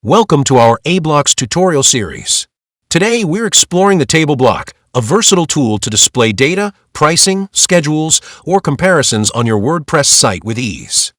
Welcome to our aBlocks tutorial series. Today we're exploring the table block, a versatile tool to display data, pricing, schedules, or comparisons on your WordPress site with ease.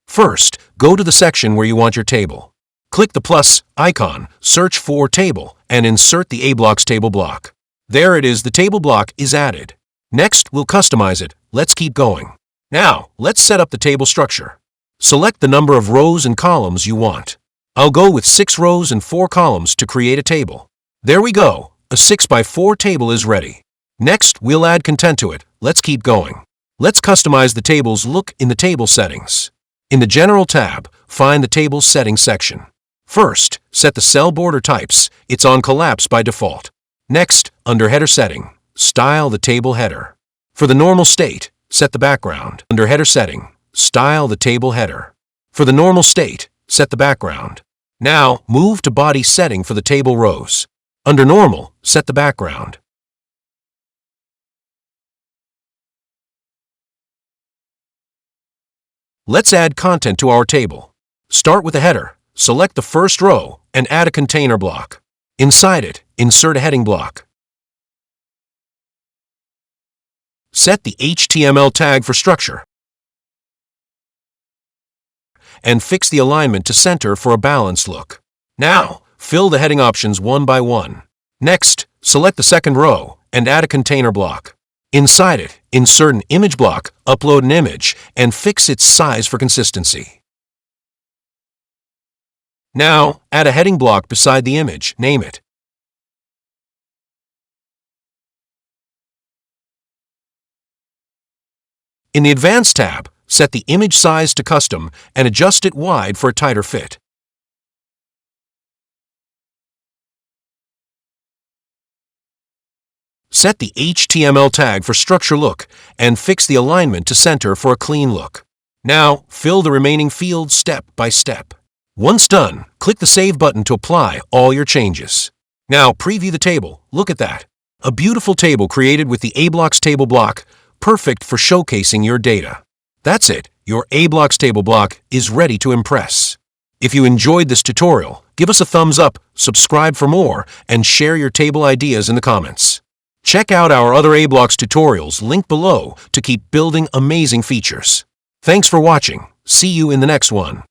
First, go to the section where you want your table. Click the plus icon, search for Table, and insert the aBlocks table block. There it is, the table block is added. Next, we'll customize it. Let's keep going. Now, let's set up the table structure. Select the number of rows and columns you want. I'll go with 6 rows and 4 columns to create a table. There we go, a 6x4 table is ready. Next, we'll add content to it. Let's keep going. Let's customize the table's look in the Table Settings. In the General tab, find the Table Settings section. First, set the cell border types. It's on collapse by default. Next, under Header Setting, style the table header. For the normal state, set the background. Under Header Setting, style the table header. For the normal state, set the background. Now, move to body setting for the table rows. Under Normal, set the background. Let's add content to our table. Start with the header. Select the first row and add a container block. Inside it, insert a heading block. Set the HTML tag for structure and fix the alignment to center for a balanced look. Now, fill the heading options one by one. Next, select the second row and add a container block. Inside it, insert an image block, upload an image, and fix its size for consistency. Now, add a heading block beside the image, name it. In the Advanced tab, set the image size to custom and adjust it wide for a tighter fit. Set the HTML tag for structure look and fix the alignment to center for a clean look. Now, fill the remaining fields step by step. Once done, click the Save button to apply all your changes. Now, preview the table. Look at that. A beautiful table created with the aBlocks table block, perfect for showcasing your data. That's it, your aBlocks table block is ready to impress. If you enjoyed this tutorial, give us a thumbs up, subscribe for more, and share your table ideas in the comments. Check out our other aBlocks tutorials linked below to keep building amazing features. Thanks for watching. See you in the next one.